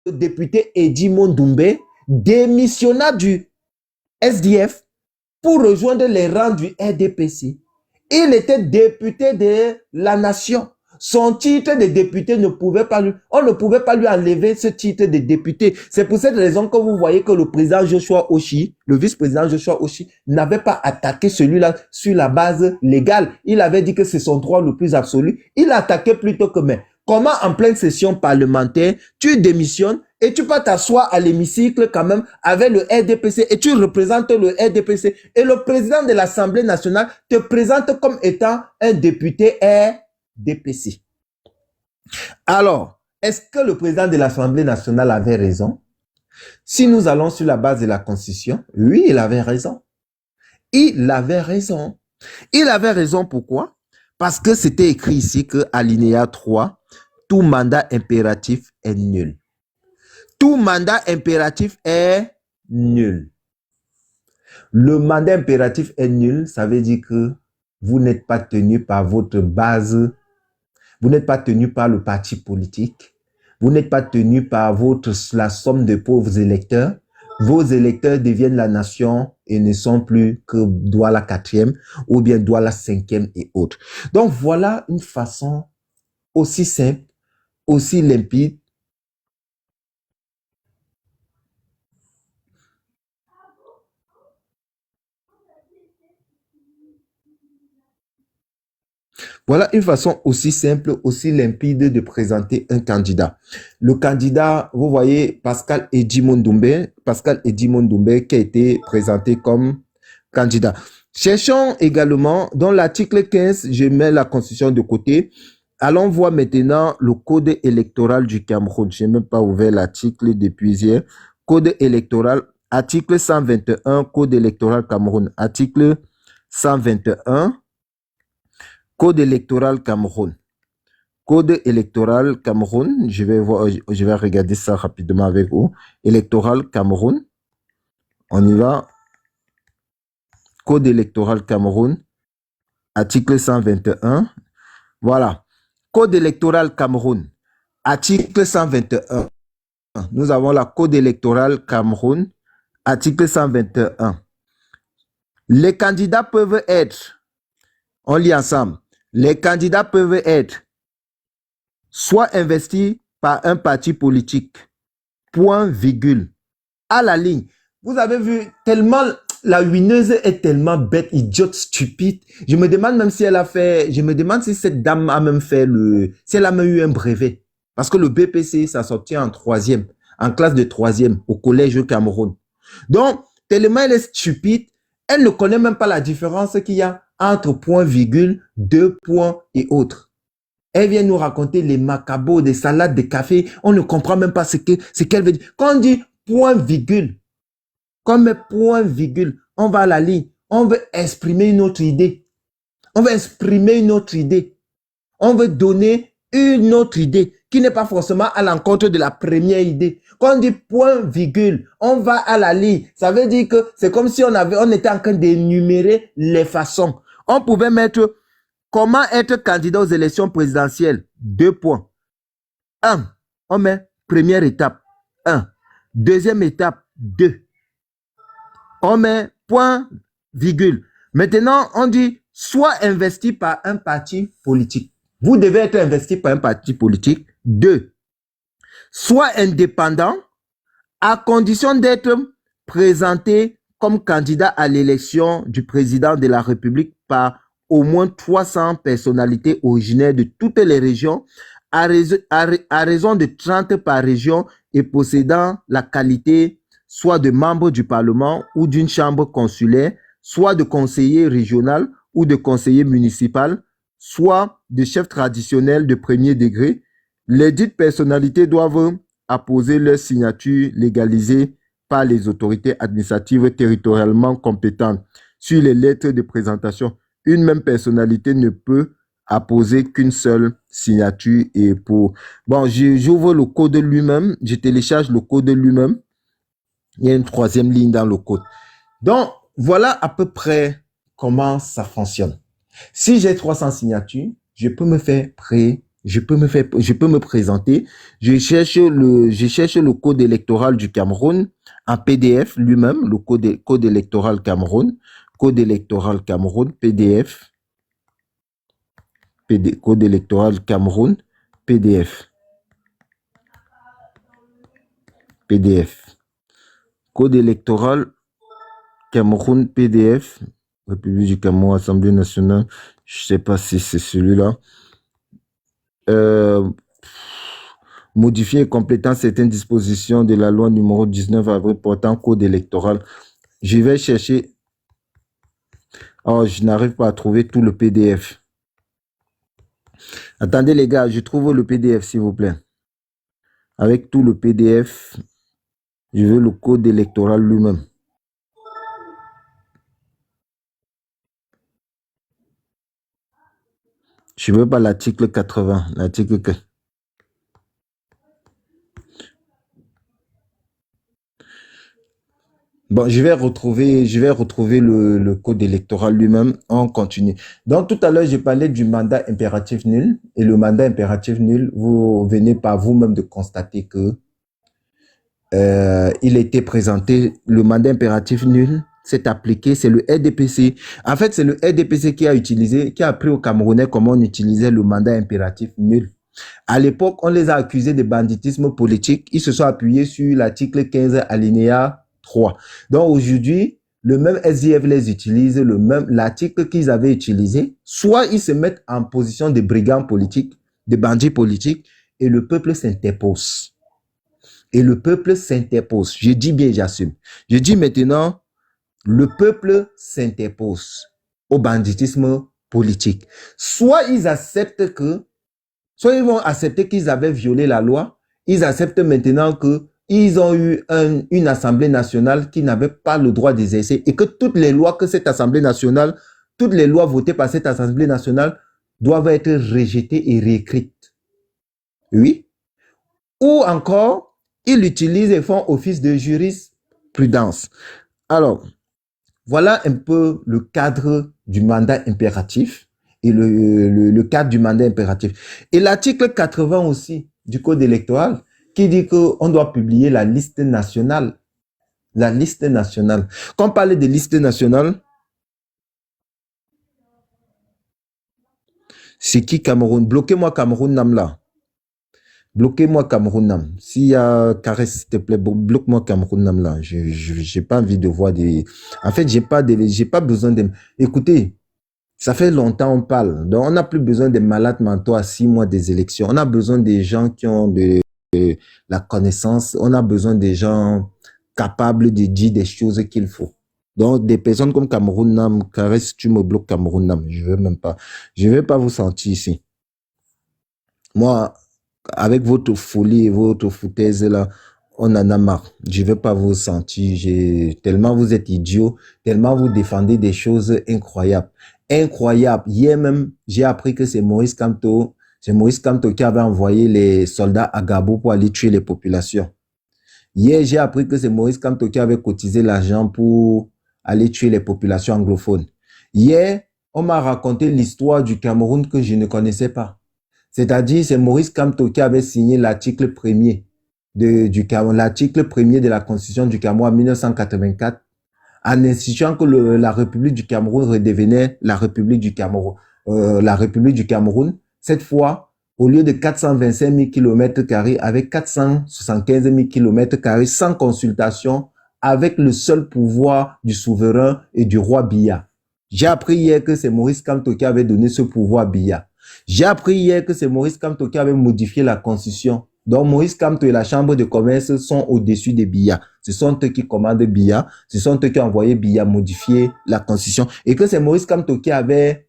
le député Edimon Doumbé démissionna du SDF pour rejoindre les rangs du RDPC. Il était député de la nation. Son titre de député ne pouvait pas on ne pouvait pas lui enlever ce titre de député. C'est pour cette raison que vous voyez que le président Joshua Oshi, le vice-président Joshua Oshi, n'avait pas attaqué celui-là sur la base légale. Il avait dit que c'est son droit le plus absolu. Il attaquait plutôt que mais. Comment en pleine session parlementaire, tu démissionnes et tu peux t'asseoir à l'hémicycle quand même avec le RDPC et tu représentes le RDPC et le président de l'Assemblée nationale te présente comme étant un député RDPC. Alors, est-ce que le président de l'Assemblée nationale avait raison? Si nous allons sur la base de la Constitution, oui, il avait raison. Il avait raison. Il avait raison pourquoi? Parce que c'était écrit ici que alinéa 3, tout mandat impératif est nul. Tout mandat impératif est nul. Le mandat impératif est nul, ça veut dire que vous n'êtes pas tenu par votre base, vous n'êtes pas tenu par le parti politique, vous n'êtes pas tenu par la somme de pauvres électeurs. Vos électeurs deviennent la nation et ne sont plus que Douala 4e ou bien Douala 5e et autres. Donc voilà une façon aussi simple, aussi limpide Voilà une façon aussi simple, aussi limpide de présenter un candidat. Le candidat, vous voyez, Pascal Edimon Doumbé qui a été présenté comme candidat. Cherchons également, dans l'article 15, je mets la Constitution de côté. Allons voir maintenant le code électoral du Cameroun. Je n'ai même pas ouvert l'article depuis hier. Code électoral, article 121, code électoral Cameroun. Article 121. Code électoral Cameroun. Code électoral Cameroun. Je vais regarder ça rapidement avec vous. Électoral Cameroun. On y va. Code électoral Cameroun. Article 121. Voilà. Code électoral Cameroun. Article 121. Nous avons la Code électoral Cameroun. Article 121. Les candidats peuvent être, on lit ensemble, les candidats peuvent être soit investis par un parti politique, point, virgule, à la ligne. Vous avez vu, tellement, la Wineuse est tellement bête, idiote, stupide. Je me demande même si elle a fait, je me demande si cette dame a même fait si elle a même eu un brevet. Parce que le BPC, ça sortit en 3e, en classe de 3e, au collège au Cameroun. Donc, tellement elle est stupide, elle ne connaît même pas la différence qu'il y a entre point, virgule, deux points et autres. Elle vient nous raconter les macabots, des salades, des cafés. On ne comprend même pas ce qu'elle veut dire. Quand on dit point, virgule, comme point, virgule, on va à la ligne. On veut exprimer une autre idée. On veut exprimer une autre idée. On veut donner une autre idée qui n'est pas forcément à l'encontre de la première idée. Quand on dit point, virgule, on va à la ligne. Ça veut dire que c'est comme si on était en train d'énumérer les façons. On pouvait mettre comment être candidat aux élections présidentielles. 2 points. 1. On met première étape. 1. Deuxième étape. 2. On met point, virgule. Maintenant, on dit soit investi par un parti politique. Vous devez être investi par un parti politique. 2. Soit indépendant, à condition d'être présenté comme candidat à l'élection du président de la République par au moins 300 personnalités originaires de toutes les régions, à raison de 30 par région et possédant la qualité soit de membre du Parlement ou d'une chambre consulaire, soit de conseiller régional ou de conseiller municipal, soit de chef traditionnel de premier degré. Les dites personnalités doivent apposer leur signature légalisée par les autorités administratives territorialement compétentes sur les lettres de présentation. Une même personnalité ne peut apposer qu'une seule signature. Et pour... Bon, j'ouvre le code lui-même, je télécharge le code lui-même. Il y a une 3e ligne dans le code. Donc, voilà à peu près comment ça fonctionne. Si j'ai 300 signatures, je peux me faire Je peux me présenter. Je cherche le code électoral du Cameroun en PDF lui-même, le code électoral Cameroun, code électoral Cameroun, PDF, code électoral Cameroun, PDF, PDF, code électoral Cameroun, PDF, République du Cameroun, Assemblée nationale. Je sais pas si c'est celui-là. Modifier et complétant certaines dispositions de la loi numéro 19 avril portant code électoral. Je vais chercher. Oh, je n'arrive pas à trouver tout le PDF. Attendez les gars, je trouve le PDF s'il vous plaît. Avec tout le PDF, je veux le code électoral lui-même. Je ne veux pas l'article 80, l'article... Bon, je vais retrouver le code électoral lui-même. On continue. Donc, tout à l'heure, j'ai parlé du mandat impératif nul. Et le mandat impératif nul, vous venez par vous-même de constater que il était présenté, le mandat impératif nul s'est appliqué, c'est le RDPC. En fait, c'est le RDPC qui a appris aux Camerounais comment on utilisait le mandat impératif nul. À l'époque, on les a accusés de banditisme politique. Ils se sont appuyés sur l'article 15 alinéa 3. Donc aujourd'hui, le même SDF les utilise, l'article qu'ils avaient utilisé. Soit ils se mettent en position de brigands politiques, de bandits politiques, et le peuple s'interpose. Et le peuple s'interpose. Je dis bien, j'assume. Je dis maintenant, le peuple s'interpose au banditisme politique. Soit ils acceptent soit ils vont accepter qu'ils avaient violé la loi, ils acceptent maintenant qu'ils ont eu une Assemblée nationale qui n'avait pas le droit d'exercer et que toutes les lois que cette Assemblée nationale, toutes les lois votées par cette Assemblée nationale doivent être rejetées et réécrites. Oui. Ou encore, ils l'utilisent et font office de jurisprudence. Alors, voilà un peu le cadre du mandat impératif et le cadre du mandat impératif. Et l'article 80 aussi du Code électoral qui dit qu'on doit publier la liste nationale. La liste nationale. Quand on parle de liste nationale, c'est qui Cameroun? Bloquez-moi Cameroun Namla. Bloquez-moi Cameroun Nam. S'il y a caresse, s'il te plaît, bloque-moi Cameroun Nam là. J'ai pas envie de voir des... En fait, j'ai pas besoin de... Écoutez, ça fait longtemps on parle. Donc, on n'a plus besoin des malades mentaux à 6 mois des élections. On a besoin des gens qui ont de la connaissance. On a besoin des gens capables de dire des choses qu'il faut. Donc, des personnes comme Cameroun Nam, caresse, tu me bloques Cameroun Nam. Je veux même pas. Je vais pas vous sentir ici. Moi, avec votre folie et votre foutaise là, on en a marre. Je ne vais pas vous sentir. Tellement vous êtes idiots, tellement vous défendez des choses incroyables. Incroyables. Hier même, j'ai appris que c'est Maurice Kamto qui avait envoyé les soldats à Gabo pour aller tuer les populations. Hier, j'ai appris que c'est Maurice Kamto qui avait cotisé l'argent pour aller tuer les populations anglophones. Hier, on m'a raconté l'histoire du Cameroun que je ne connaissais pas. C'est-à-dire, c'est Maurice Kamto qui avait signé l'article 1er de la Constitution du Cameroun en 1984, en instituant que la République du Cameroun redevenait la République du Cameroun. Cette fois, au lieu de 425 000 km², avec 475 000 km² sans consultation, avec le seul pouvoir du souverain et du roi Biya. J'ai appris hier que c'est Maurice Kamto qui avait donné ce pouvoir à Biya. J'ai appris hier que c'est Maurice Kamto qui avait modifié la Constitution. Donc, Maurice Kamto et la Chambre de commerce sont au-dessus de Biya. Ce sont eux qui commandent Biya. Ce sont eux qui ont envoyé Biya modifier la Constitution. Et que c'est Maurice Kamto qui avait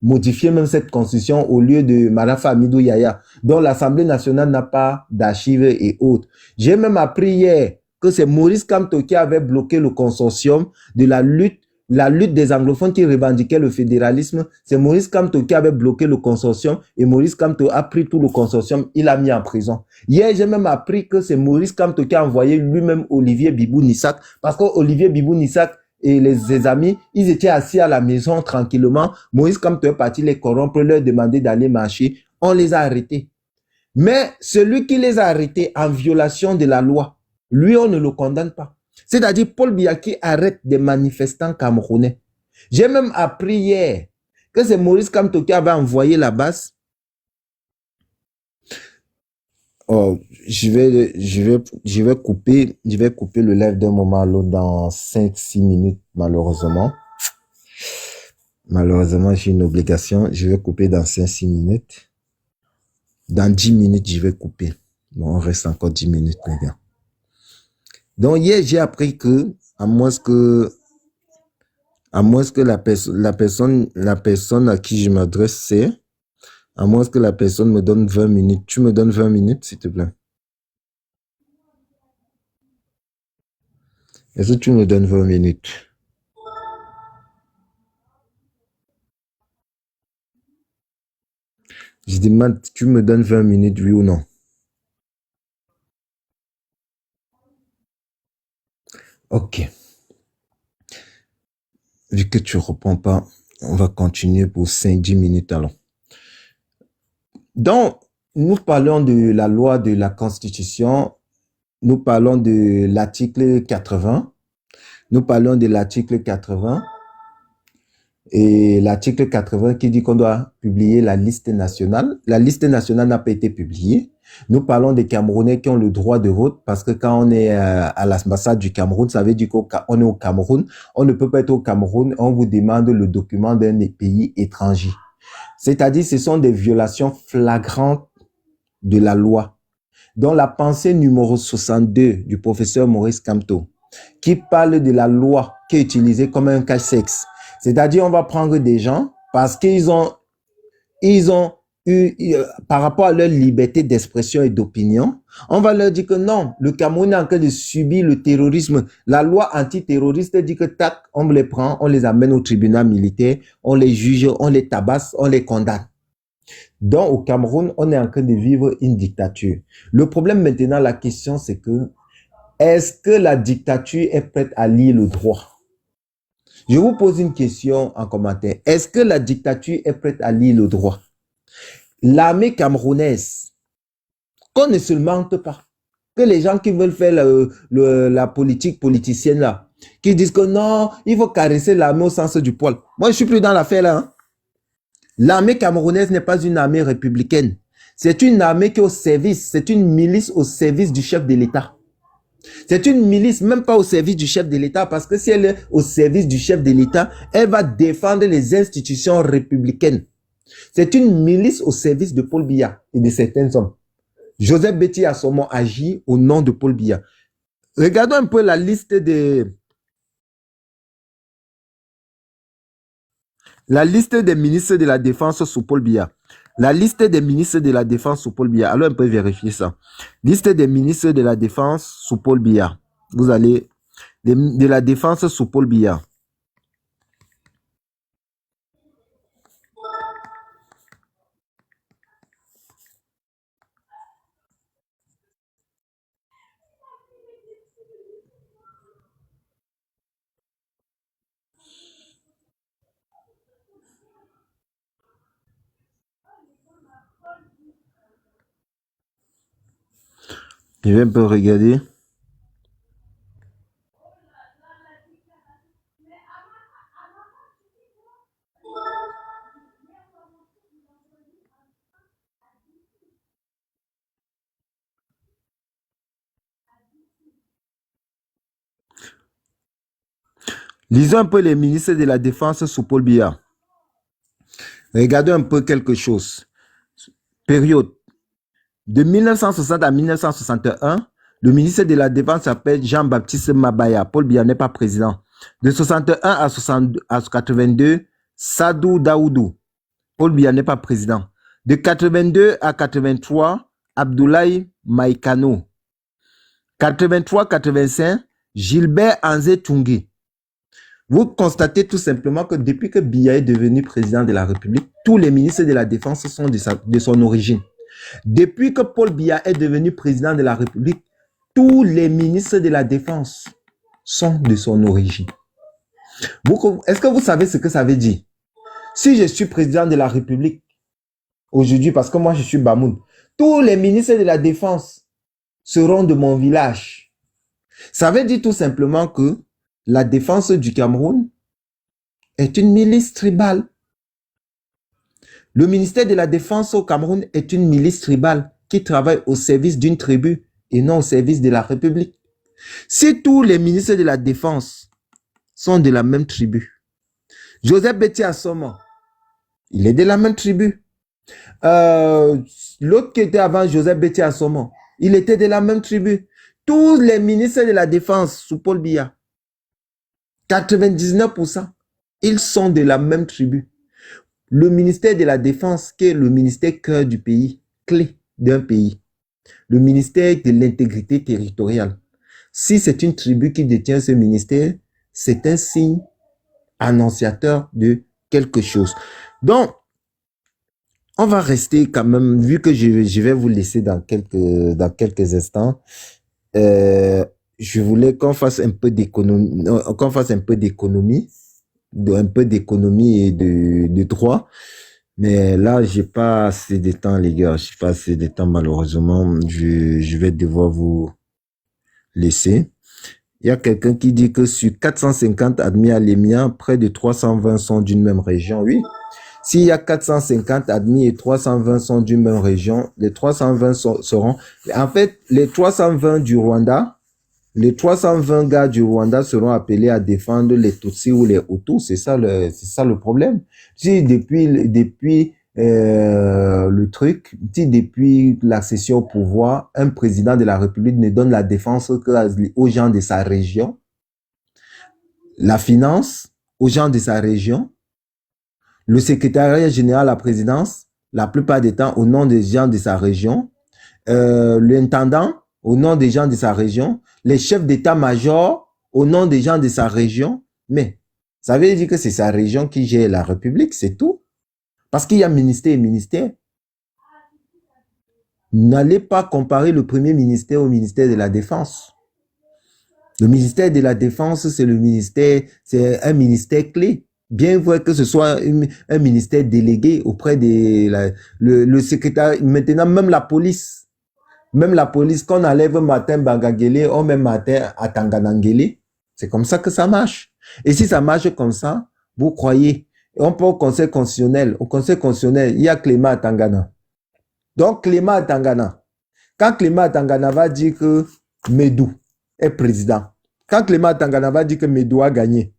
modifié même cette Constitution au lieu de Marafa Amidou Yaya, dont l'Assemblée nationale n'a pas d'archives et autres. J'ai même appris hier que c'est Maurice Kamto qui avait bloqué le consortium de la lutte des anglophones qui revendiquaient le fédéralisme. C'est Maurice Kamto qui avait bloqué le consortium et Maurice Kamto a pris tout le consortium, il l'a mis en prison. Hier, j'ai même appris que c'est Maurice Kamto qui a envoyé lui-même Olivier Bibou-Nissak parce que Olivier Bibou-Nissak et ses amis, ils étaient assis à la maison tranquillement. Maurice Kamto est parti les corrompre, leur demander d'aller marcher on les a arrêtés. Mais celui qui les a arrêtés en violation de la loi, lui, on ne le condamne pas. C'est-à-dire Paul Biya qui arrête des manifestants camerounais. J'ai même appris hier que c'est Maurice Kamto qui avait envoyé la base. Oh, je vais couper le live d'un moment à l'autre dans 5-6 minutes, malheureusement. Malheureusement, j'ai une obligation. Je vais couper dans 5-6 minutes. Dans 10 minutes, je vais couper. Bon, on reste encore 10 minutes, les gars. Donc, hier, j'ai appris que, à moins que la personne à qui je m'adresse, c'est, à moins que la personne me donne 20 minutes. Tu me donnes 20 minutes, s'il te plaît. Est-ce que tu me donnes 20 minutes? Je demande, tu me donnes 20 minutes, oui ou non? Ok. Vu que tu ne réponds pas, on va continuer pour 5-10 minutes alors. Donc, nous parlons de la loi de la Constitution, nous parlons de l'article 80, nous parlons de l'article 80 et l'article 80 qui dit qu'on doit publier la liste nationale. La liste nationale n'a pas été publiée. Nous parlons des Camerounais qui ont le droit de vote parce que quand on est à l'ambassade du Cameroun, ça veut dire qu'on est au Cameroun. On ne peut pas être au Cameroun, on vous demande le document d'un pays étranger. C'est-à-dire ce sont des violations flagrantes de la loi. Dans la pensée numéro 62 du professeur Maurice Kamto, qui parle de la loi qui est utilisée comme un cache-sexe. C'est-à-dire on va prendre des gens parce qu'ils ont eu, par rapport à leur liberté d'expression et d'opinion, on va leur dire que non, le Cameroun est en train de subir le terrorisme. La loi antiterroriste dit que tac, on les prend, on les amène au tribunal militaire, on les juge, on les tabasse, on les condamne. Donc, au Cameroun, on est en train de vivre une dictature. Le problème maintenant, la question, c'est que est-ce que la dictature est prête à lire le droit? Je vous pose une question en commentaire. Est-ce que la dictature est prête à lire le droit? L'armée camerounaise, qu'on ne se mente pas, que les gens qui veulent faire la politique politicienne là, qui disent que non, il faut caresser l'armée au sens du poil. Moi, je suis plus dans l'affaire là. Hein. L'armée camerounaise n'est pas une armée républicaine. C'est une armée qui est au service, c'est une milice au service du chef de l'État. C'est une milice, même pas au service du chef de l'État, parce que si elle est au service du chef de l'État, elle va défendre les institutions républicaines. C'est une milice au service de Paul Biya et de certains hommes. Joseph Betty a son mot agi au nom de Paul Biya. Regardons un peu la liste des ministres de la Défense sous Paul Biya. La liste des ministres de la Défense sous Paul Biya. Alors, on peut vérifier ça. Liste des ministres de la Défense sous Paul Biya. Vous allez de la Défense sous Paul Biya. Je vais un peu regarder. Lisons un peu les ministres de la Défense sous Paul Biya. Regardez un peu quelque chose. Période. De 1960 à 1961, le ministre de la Défense s'appelle Jean-Baptiste Mabaya. Paul Biya n'est pas président. De 61 à 82, Sadou Daoudou. Paul Biya n'est pas président. De 82 à 83, Abdoulaye Maïkano. 83-85, Gilbert Anzé Tungui. Vous constatez tout simplement que depuis que Biya est devenu président de la République, tous les ministres de la Défense sont de son origine. Depuis que Paul Biya est devenu président de la République, tous les ministres de la Défense sont de son origine. Est-ce que vous savez ce que ça veut dire? Si je suis président de la République, aujourd'hui, parce que moi, je suis Bamoun. Tous les ministres de la Défense seront de mon village. Ça veut dire tout simplement que la défense du Cameroun est une milice tribale. Le ministère de la Défense au Cameroun est une milice tribale qui travaille au service d'une tribu et non au service de la République. Si tous les ministres de la Défense sont de la même tribu, Joseph Betty Assomo, il est de la même tribu. L'autre qui était avant Joseph Betty Assomo, il était de la même tribu. Tous les ministres de la Défense sous Paul Biya, 99%, ils sont de la même tribu. Le ministère de la Défense, qui est le ministère cœur du pays, clé d'un pays, le ministère de l'intégrité territoriale. Si c'est une tribu qui détient ce ministère, c'est un signe annonciateur de quelque chose. Donc, on va rester quand même, vu que je vais vous laisser dans quelques instants, je voulais qu'on fasse un peu d'économie, un peu d'économie et de droit. Mais là, j'ai pas assez de temps, les gars. J'ai pas assez de temps, malheureusement. Je vais devoir vous laisser. Il y a quelqu'un qui dit que sur 450 admis à l'EMIA, près de 320 sont d'une même région. Oui. S'il y a 450 admis et 320 sont d'une même région, les 320 seront... En fait, les 320 du Rwanda, les 320 gars du Rwanda seront appelés à défendre les Tutsis ou les Hutus. C'est ça le problème. Si depuis l'accession au pouvoir, un président de la République ne donne la défense aux gens de sa région, la finance aux gens de sa région, le secrétariat général à la présidence, la plupart des temps au nom des gens de sa région, l'intendant au nom des gens de sa région, les chefs d'état-major au nom des gens de sa région. Mais ça veut dire que c'est sa région qui gère la République, c'est tout. Parce qu'il y a ministère et ministère. N'allez pas comparer le premier ministère au ministère de la Défense. Le ministère de la Défense, c'est un ministère clé. Bien vrai que ce soit un ministère délégué auprès de le secrétaire, maintenant même la police. Même la police, quand on enlève matin Bangangele, on met matin à Tanganangele. C'est comme ça que ça marche. Et si ça marche comme ça, vous croyez, on peut au Conseil constitutionnel. Au Conseil constitutionnel, il y a Clément Atangana. Donc, Clément Atangana. Quand Clément Atangana va dire que Medou est président, quand Clément Atangana va dire que Medou a gagné,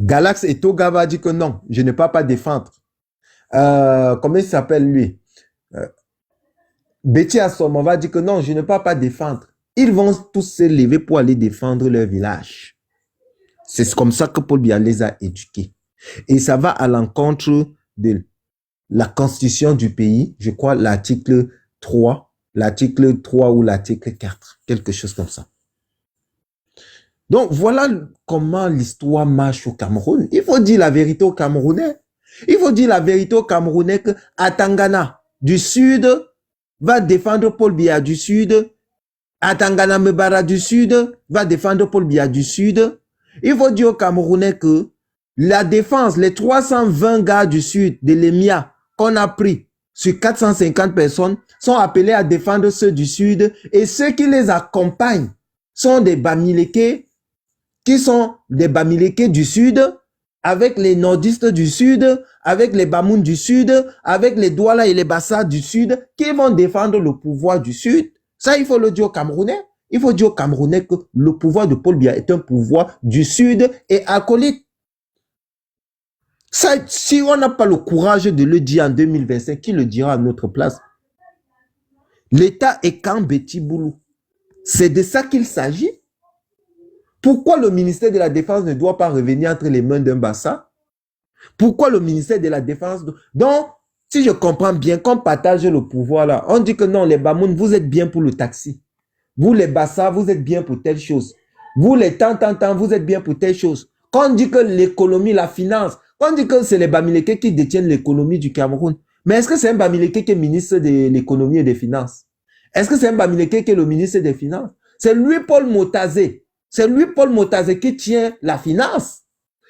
Galax et Toga va dire que non, je ne peux pas défendre. Comment il s'appelle lui? Betty Assomo va dire que non, je ne peux pas défendre. Ils vont tous se lever pour aller défendre leur village. C'est comme ça que Paul Biya les a éduqués. Et ça va à l'encontre de la constitution du pays, je crois l'article 3 ou l'article 4, quelque chose comme ça. Donc voilà comment l'histoire marche au Cameroun. Il faut dire la vérité aux Camerounais. Il faut dire la vérité aux Camerounais que Atangana du Sud va défendre Paul Biya du Sud. Atangana Mebara du Sud va défendre Paul Biya du Sud. Il faut dire aux Camerounais que la défense, les 320 gars du Sud de l'EMIA qu'on a pris sur 450 personnes sont appelés à défendre ceux du Sud et ceux qui les accompagnent sont des Bamileke qui sont des Bamileke du Sud avec les nordistes du Sud, avec les Bamoun du Sud, avec les Douala et les Bassa du Sud qui vont défendre le pouvoir du Sud. Ça, il faut le dire aux Camerounais. Il faut dire aux Camerounais que le pouvoir de Paul Biya est un pouvoir du Sud et acolyte. Ça, si on n'a pas le courage de le dire en 2025, qui le dira à notre place? L'État est quand Betty Boulou. C'est de ça qu'il s'agit. Pourquoi le ministère de la Défense ne doit pas revenir entre les mains d'un Bassa? Pourquoi le ministère de la Défense... Donc, si je comprends bien, qu'on partage le pouvoir là, on dit que non, les Bamoun, vous êtes bien pour le taxi. Vous, les Bassa, vous êtes bien pour telle chose. Vous, les tant, vous êtes bien pour telle chose. Quand on dit que l'économie, la finance, quand on dit que c'est les Bamileke qui détiennent l'économie du Cameroun, mais est-ce que c'est un Bamileke qui est ministre de l'économie et des finances? Est-ce que c'est un Bamileke qui est le ministre des Finances? C'est lui, Paul Motazé. C'est lui, Paul Motazé, qui tient la finance.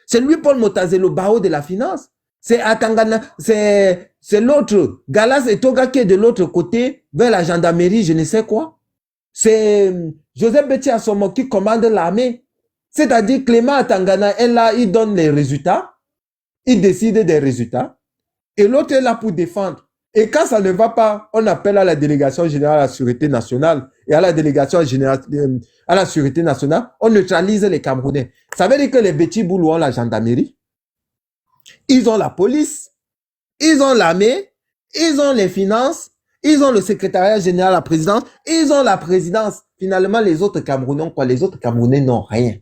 C'est lui, Paul Motazé, le barreau de la finance. C'est à Tangana, c'est l'autre. Galas et Toga qui est de l'autre côté, vers la gendarmerie, je ne sais quoi. C'est Joseph Betty Assomo qui commande l'armée. C'est-à-dire Clément Atangana est là, il donne les résultats, il décide des résultats, et l'autre est là pour défendre. Et quand ça ne va pas, on appelle à la délégation générale à la Sûreté nationale et à la délégation générale à la Sûreté nationale, on neutralise les Camerounais. Ça veut dire que les Betty Boulou ont la gendarmerie, ils ont la police, ils ont l'armée, ils ont les finances, ils ont le secrétariat général à la présidence, ils ont la présidence. Finalement, les autres Camerounais, quoi? Les autres Camerounais n'ont rien.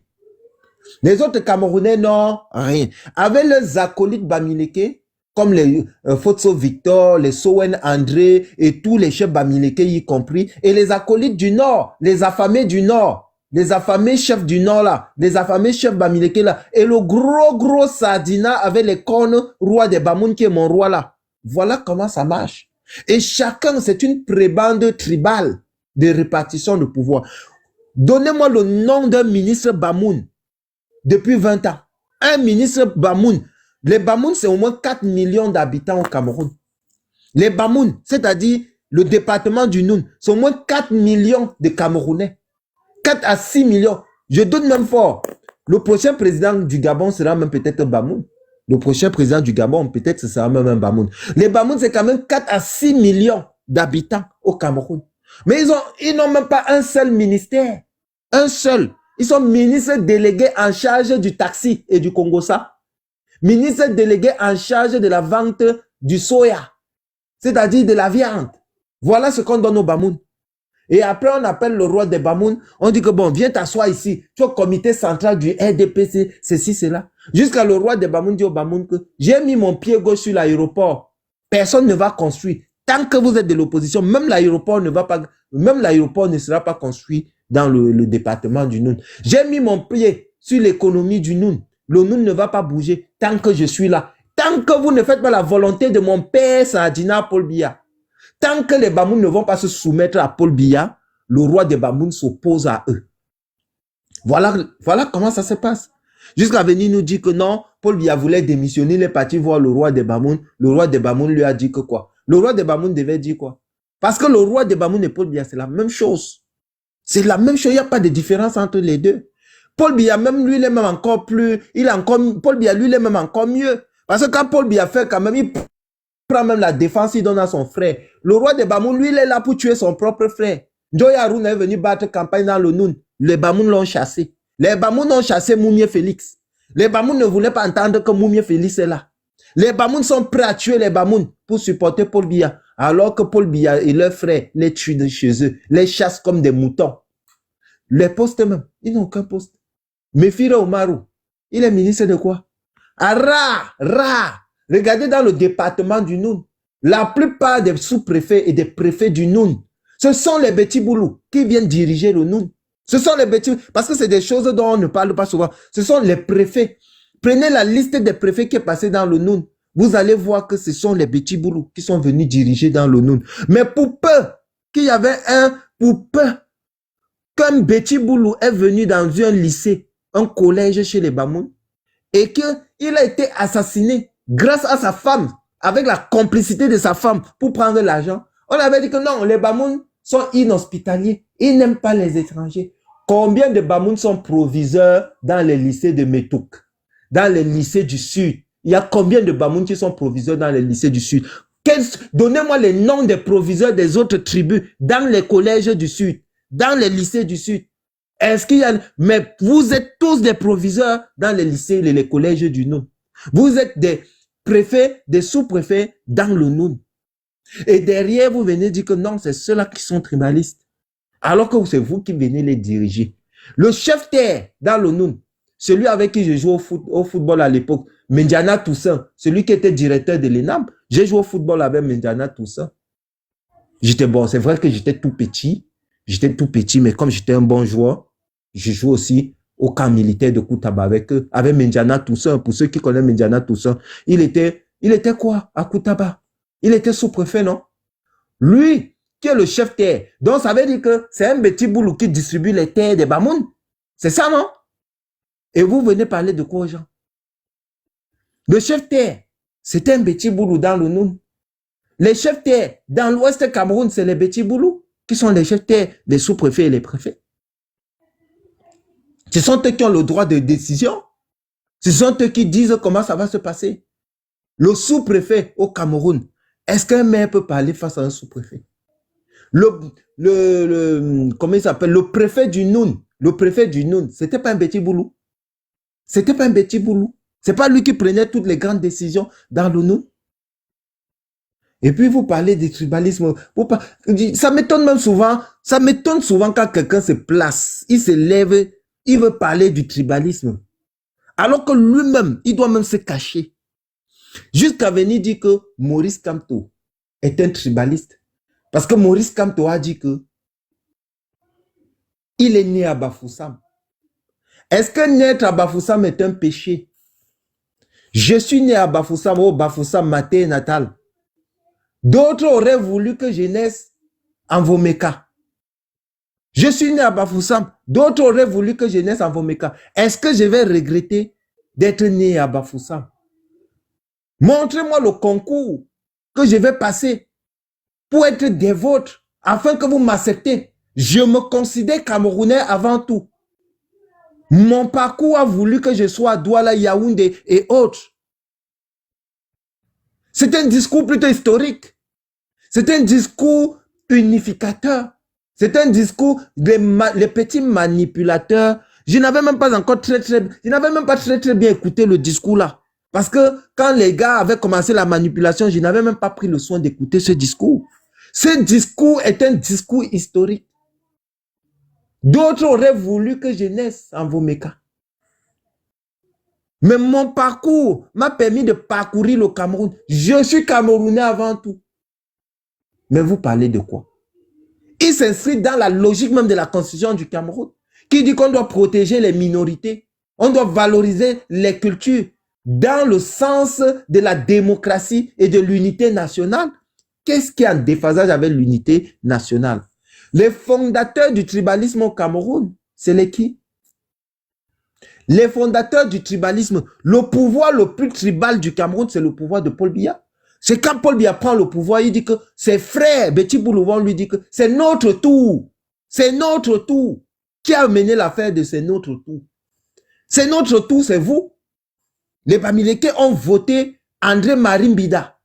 Les autres Camerounais n'ont rien. Avec leurs acolytes Bamileke, comme les Fotso Victor, les Sowen André et tous les chefs Bamileke y compris, et les acolytes du Nord, les affamés du Nord, les affamés chefs du Nord là, les affamés chefs Bamileke là, et le gros Sardina avec les cornes roi des Bamoun qui est mon roi là. Voilà comment ça marche. Et chacun, c'est une prébande tribale de répartition de pouvoir. Donnez-moi le nom d'un ministre Bamoun depuis 20 ans. Un ministre Bamoun. Les Bamoun, c'est au moins 4 millions d'habitants au Cameroun. Les Bamoun, c'est-à-dire le département du Noun, c'est au moins 4 millions de Camerounais. 4 à 6 millions. Je donne même fort. Le prochain président du Gabon sera même peut-être Bamoun. Le prochain président du Gabon, peut-être ce sera même un Bamoun. Les Bamoun, c'est quand même 4 à 6 millions d'habitants au Cameroun. Mais ils n'ont même pas un seul ministère. Un seul. Ils sont ministres délégués en charge du taxi et du Congossa. Ministre délégué en charge de la vente du soya, c'est-à-dire de la viande. Voilà ce qu'on donne au Bamoun. Et après, on appelle le roi des Bamoun. On dit que bon, viens t'asseoir ici. Tu es au comité central du RDPC, ceci, cela. Jusqu'à le roi des Bamoun dit au Bamoun que j'ai mis mon pied gauche sur l'aéroport. Personne ne va construire. Tant que vous êtes de l'opposition, même l'aéroport ne sera pas construit dans le département du Noun. J'ai mis mon pied sur l'économie du Noun. Le Noun ne va pas bouger tant que je suis là. Tant que vous ne faites pas la volonté de mon père Sardina Paul Biya. Tant que les Bamoun ne vont pas se soumettre à Paul Biya, le roi des Bamoun s'oppose à eux. Voilà comment ça se passe. Jusqu'à venir nous dire que non, Paul Biya voulait démissionner, il est parti voir le roi des Bamoun. Le roi des Bamoun lui a dit que quoi? Le roi des Bamoun devait dire quoi? Parce que le roi des Bamoun et Paul Biya, c'est la même chose. C'est la même chose, il n'y a pas de différence entre les deux. Paul Biya, même lui, il est même encore plus, Paul Biya, lui, il est même encore mieux. Parce que quand Paul Biya fait quand même, il prend même la défense, il donne à son frère. Le roi des Bamoun, lui, il est là pour tuer son propre frère. Njoya Haroun est venu battre campagne dans le Noun. Les Bamoun l'ont chassé. Les Bamoun ont chassé Moumié Félix. Les Bamoun ne voulaient pas entendre que Moumié Félix est là. Les Bamoun sont prêts à tuer les Bamoun pour supporter Paul Biya. Alors que Paul Biya et leurs frères les tuent de chez eux, les chassent comme des moutons. Les postes même, ils n'ont aucun poste. Mefira Omarou, il est ministre de quoi? Regardez dans le département du Noun. La plupart des sous-préfets et des préfets du Noun, ce sont les Betty Boulou qui viennent diriger le Noun. Ce sont les Betty, parce que c'est des choses dont on ne parle pas souvent. Ce sont les préfets. Prenez la liste des préfets qui est passée dans le Noun. Vous allez voir que ce sont les Betty Boulou qui sont venus diriger dans le Noun. Mais pour peu qu'il y avait qu'un Betty Boulou est venu dans un lycée, un collège chez les Bamoun, et qu'il a été assassiné grâce à sa femme, avec la complicité de sa femme pour prendre l'argent. On avait dit que non, les Bamoun sont inhospitaliers, ils n'aiment pas les étrangers. Combien de Bamoun sont proviseurs dans les lycées de Metouk, dans les lycées du Sud? Il y a combien de Bamoun qui sont proviseurs dans les lycées du Sud? Donnez-moi les noms des proviseurs des autres tribus dans les collèges du Sud, dans les lycées du Sud. Est-ce qu'il y a... Mais vous êtes tous des proviseurs dans les lycées et les collèges du Noun. Vous êtes des préfets, des sous-préfets dans le Noun. Et derrière, vous venez dire que non, c'est ceux-là qui sont tribalistes. Alors que c'est vous qui venez les diriger. Le chef terre dans le Noun, celui avec qui je jouais au football à l'époque, Mendiana Toussaint, celui qui était directeur de l'ENAM, j'ai joué au football avec Mendiana Toussaint. J'étais bon, c'est vrai que j'étais tout petit, mais comme j'étais un bon joueur, je joue aussi au camp militaire de Koutaba avec eux, avec Mendiana Toussaint. Pour ceux qui connaissent Mendiana Toussaint, il était quoi à Koutaba? Il était sous-préfet, non? Lui, qui est le chef terre. Donc, ça veut dire que c'est un petit boulot qui distribue les terres des Bamoun. C'est ça, non? Et vous venez parler de quoi aux gens? Le chef terre, C'était un Béti Boulou dans le Noun. Les chefs terres dans l'ouest Cameroun, c'est les Béti Boulou qui sont les chefs terres des sous-préfets et les préfets. Ce sont eux qui ont le droit de décision. Ce sont eux qui disent comment ça va se passer. Le sous-préfet au Cameroun, est-ce qu'un maire peut parler face à un sous-préfet? Comment il s'appelle? Le préfet du Noun. Le préfet du Noun, c'était pas un Béti Boulou. C'était pas un Béti Boulou. C'est pas lui qui prenait toutes les grandes décisions dans le Noun. Et puis vous parlez du tribalisme. Ça m'étonne même souvent. Ça m'étonne souvent quand quelqu'un se place, il se lève, il veut parler du tribalisme. Alors que lui-même, il doit même se cacher. Jusqu'à venir dire que Maurice Kamto est un tribaliste. Parce que Maurice Kamto a dit que il est né à Bafoussam. Est-ce que naître à Bafoussam est un péché? Je suis né à Bafoussam, au Bafoussam, ma terre natale. D'autres auraient voulu que je naisse en Vomeka. Je suis né à Bafoussam. D'autres auraient voulu que je naisse en Vomeka. Est-ce que je vais regretter d'être né à Bafoussam? Montrez-moi le concours que je vais passer pour être des vôtres, afin que vous m'acceptez. Je me considère Camerounais avant tout. Mon parcours a voulu que je sois à Douala, Yaoundé et autres. C'est un discours plutôt historique. C'est un discours unificateur. C'est un discours des les petits manipulateurs. Je n'avais même pas encore très bien écouté le discours là. Parce que quand les gars avaient commencé la manipulation, je n'avais même pas pris le soin d'écouter ce discours. Ce discours est un discours historique. D'autres auraient voulu que je naisse en Vomeka. Mais mon parcours m'a permis de parcourir le Cameroun. Je suis Camerounais avant tout. Mais vous parlez de quoi? Il s'inscrit dans la logique même de la constitution du Cameroun, qui dit qu'on doit protéger les minorités, on doit valoriser les cultures dans le sens de la démocratie et de l'unité nationale. Qu'est-ce qui est en déphasage avec l'unité nationale? Les fondateurs du tribalisme au Cameroun, c'est les qui? Les fondateurs du tribalisme, le pouvoir le plus tribal du Cameroun, c'est le pouvoir de Paul Biya. C'est quand Paul Biya prend le pouvoir, il dit que ses frères, Béti Boulou lui dit que c'est notre tour. C'est notre tour. Qui a mené l'affaire de c'est notre tour? C'est notre tour, c'est vous. Les Bamileke ont voté André Marie Mbida.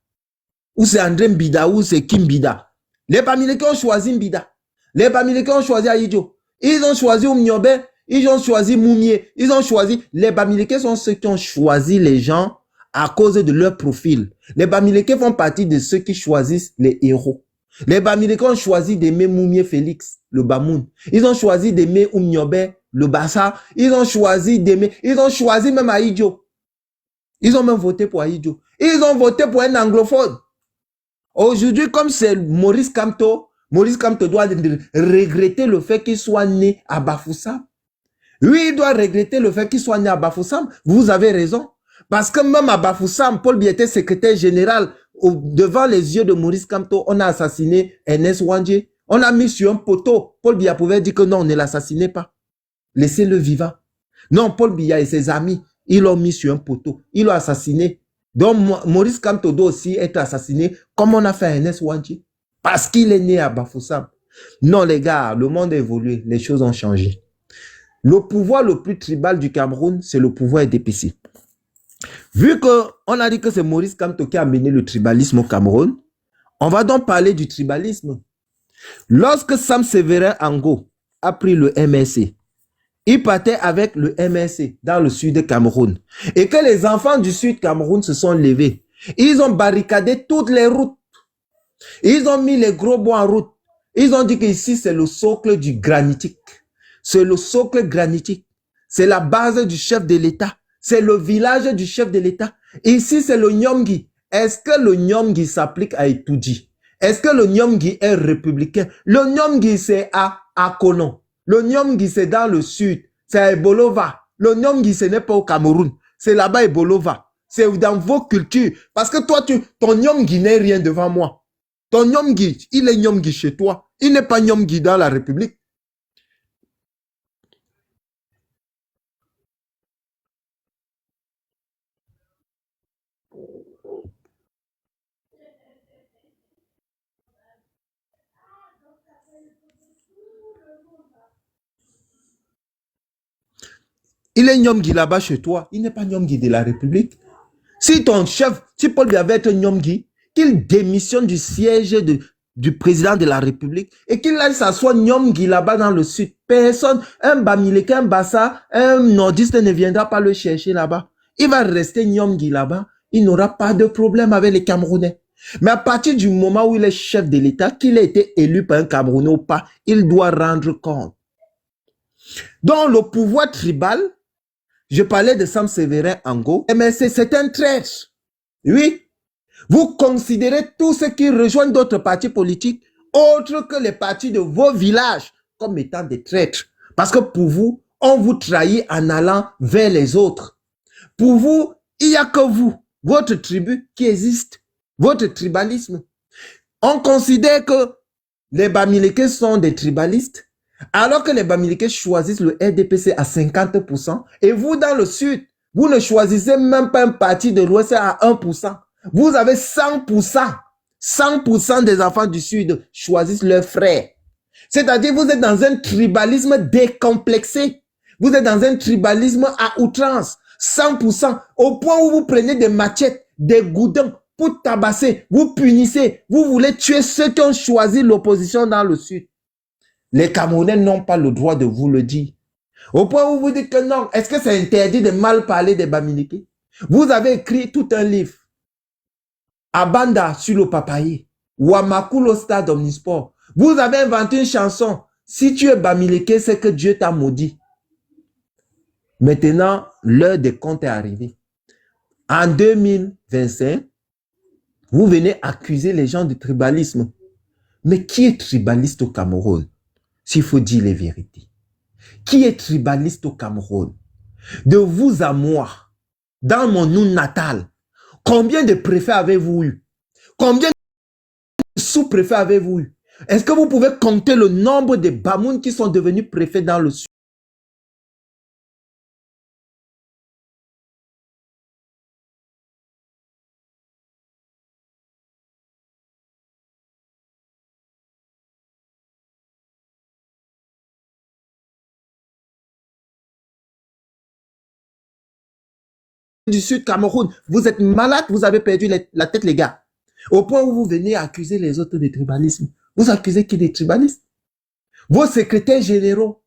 Ou c'est André Mbida, ou c'est Kim Mbida. Les Bamileke ont choisi Mbida. Les Bamileke ont choisi Aïdjo. Ils ont choisi Oumniobe. Ils ont choisi Moumié. Ils ont choisi... Les Bamileke sont ceux qui ont choisi les gens à cause de leur profil. Les Bamileke font partie de ceux qui choisissent les héros. Les Bamileke ont choisi d'aimer Moumié Félix, le Bamoun. Ils ont choisi d'aimer Oumniobe, le Bassa. Ils ont choisi d'aimer... Ils ont choisi même Aïdjo. Ils ont même voté pour Aïdjo. Ils ont voté pour un anglophone. Aujourd'hui, comme c'est Maurice Kamto doit regretter le fait qu'il soit né à Bafoussam. Oui, il doit regretter le fait qu'il soit né à Bafoussam. Vous avez raison. Parce que même à Bafoussam, Paul Biya était secrétaire général. Devant les yeux de Maurice Kamto, on a assassiné Ernest Wandje. On a mis sur un poteau. Paul Biya pouvait dire que non, on ne l'assassinait pas. Laissez-le vivant. Non, Paul Biya et ses amis, ils l'ont mis sur un poteau. Ils l'ont assassiné. Donc, Maurice Kamto doit aussi être assassiné comme on a fait à Ernest Wandje. Parce qu'il est né à Bafoussam. Non, les gars, le monde a évolué. Les choses ont changé. Le pouvoir le plus tribal du Cameroun, c'est le pouvoir DPC. Vu qu'on a dit que c'est Maurice Kamto qui a mené le tribalisme au Cameroun, on va donc parler du tribalisme. Lorsque Sam Séverin Ango a pris le MRC, il partait avec le MRC dans le sud Cameroun. Et que les enfants du sud Cameroun se sont levés. Ils ont barricadé toutes les routes. Ils ont mis les gros bois en route. Ils ont dit qu'ici, c'est le socle du granitique. C'est le socle granitique. C'est la base du chef de l'État. C'est le village du chef de l'État. Ici, c'est le Nyomgi. Est-ce que le Nyomgi s'applique à Itoudji? Est-ce que le Nyomgi est républicain? Le Nyomgi, c'est à Konon. Le Nyomgi, c'est dans le sud. C'est à Ebolova. Le Nyomgi, ce n'est pas au Cameroun. C'est là-bas Ebolova. C'est dans vos cultures. Parce que toi, ton Nyomgi n'est rien devant moi. Ton Nyomgi, il est Nyomgi chez toi. Il n'est pas Nyomgi dans la République. Il est Nyomgi là-bas chez toi. Il n'est pas Nyomgi de la République. Si ton chef, si Paul Biya veut être Nyomgi, qu'il démissionne du siège du président de la République et qu'il aille s'asseoir Nyomgi là-bas dans le sud. Personne, un Bamileke, un Bassa, un nordiste ne viendra pas le chercher là-bas. Il va rester Nyomgi là-bas. Il n'aura pas de problème avec les Camerounais. Mais à partir du moment où il est chef de l'État, qu'il a été élu par un Camerounais ou pas, il doit rendre compte. Donc le pouvoir tribal, je parlais de Sam Séverin Ango, mais c'est un traître. Oui. Vous considérez tous ceux qui rejoignent d'autres partis politiques, autres que les partis de vos villages, comme étant des traîtres. Parce que pour vous, on vous trahit en allant vers les autres. Pour vous, il n'y a que vous, votre tribu qui existe, votre tribalisme. On considère que les Bamileke sont des tribalistes, alors que les Bamileke choisissent le RDPC à 50%, et vous, dans le sud, vous ne choisissez même pas un parti de l'Ouest à 1%. Vous avez 100%. 100% des enfants du sud choisissent leurs frères. C'est-à-dire, vous êtes dans un tribalisme décomplexé. Vous êtes dans un tribalisme à outrance. 100%. Au point où vous prenez des machettes, des goudins pour tabasser. Vous punissez. Vous voulez tuer ceux qui ont choisi l'opposition dans le sud. Les Camerounais n'ont pas le droit de vous le dire. Au point où vous dites que non, est-ce que c'est interdit de mal parler des Bamileke? Vous avez écrit tout un livre. Abanda sur le papaye. Wamakou au stade omnisport. Vous avez inventé une chanson. Si tu es Bamileke, c'est que Dieu t'a maudit. Maintenant, l'heure des comptes est arrivée. En 2025, vous venez accuser les gens de tribalisme. Mais qui est tribaliste au Cameroun? S'il faut dire les vérités. Qui est tribaliste au Cameroun? De vous à moi, dans mon nom natal, combien de préfets avez-vous eu? Combien de sous-préfets avez-vous eu? Est-ce que vous pouvez compter le nombre de Bamoun qui sont devenus préfets dans le sud? Du sud Cameroun, vous êtes malade, vous avez perdu la tête les gars. Au point où vous venez accuser les autres de tribalisme. Vous accusez qui des tribalistes? Vos secrétaires généraux,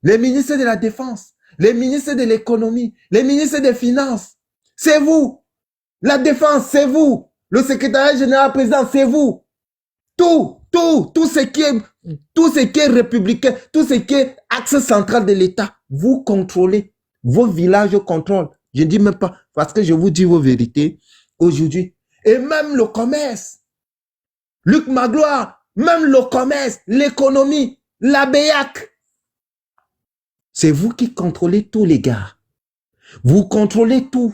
les ministres de la Défense, les ministres de l'économie, les ministres des Finances, c'est vous. La Défense, c'est vous. Le secrétariat général président, c'est vous. Tout ce qui est républicain, tout ce qui est axe central de l'État, vous contrôlez. Vos villages contrôlent. Je ne dis même pas, parce que je vous dis vos vérités aujourd'hui. Et même le commerce, Luc Magloire, même le commerce, l'économie, la BEAC, c'est vous qui contrôlez tout, les gars. Vous contrôlez tout.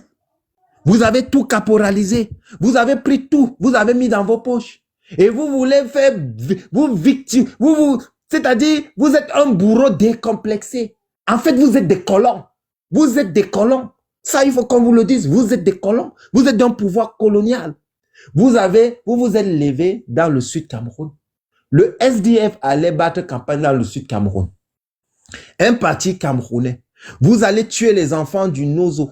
Vous avez tout caporalisé. Vous avez pris tout. Vous avez mis dans vos poches. Et vous voulez faire, c'est-à-dire, vous êtes un bourreau décomplexé. En fait, vous êtes des colons. Vous êtes des colons. Ça, il faut qu'on vous le dise. Vous êtes des colons. Vous êtes d'un pouvoir colonial. Vous vous êtes levé dans le sud Cameroun. Le SDF allait battre campagne dans le sud Cameroun. Un parti camerounais. Vous allez tuer les enfants du Nozo,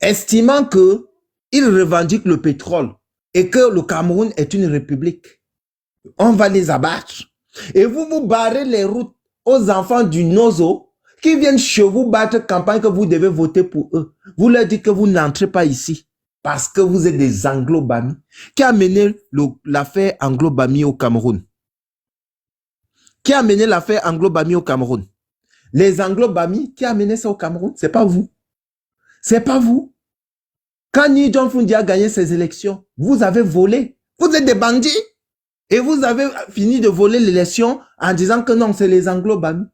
estimant qu'ils revendiquent le pétrole et que le Cameroun est une république. On va les abattre. Et vous vous barrez les routes aux enfants du Nozo qui viennent chez vous battre campagne que vous devez voter pour eux. Vous leur dites que vous n'entrez pas ici parce que vous êtes des Anglo-Bami. Qui a mené l'affaire Anglo-Bami au Cameroun? Qui a mené l'affaire Anglo-Bami au Cameroun? Les Anglo-Bami, qui a mené ça au Cameroun? C'est pas vous. C'est pas vous. Quand Ni Jong-Fundi a gagné ses élections, vous avez volé. Vous êtes des bandits. Et vous avez fini de voler l'élection en disant que non, c'est les Anglo-Bami.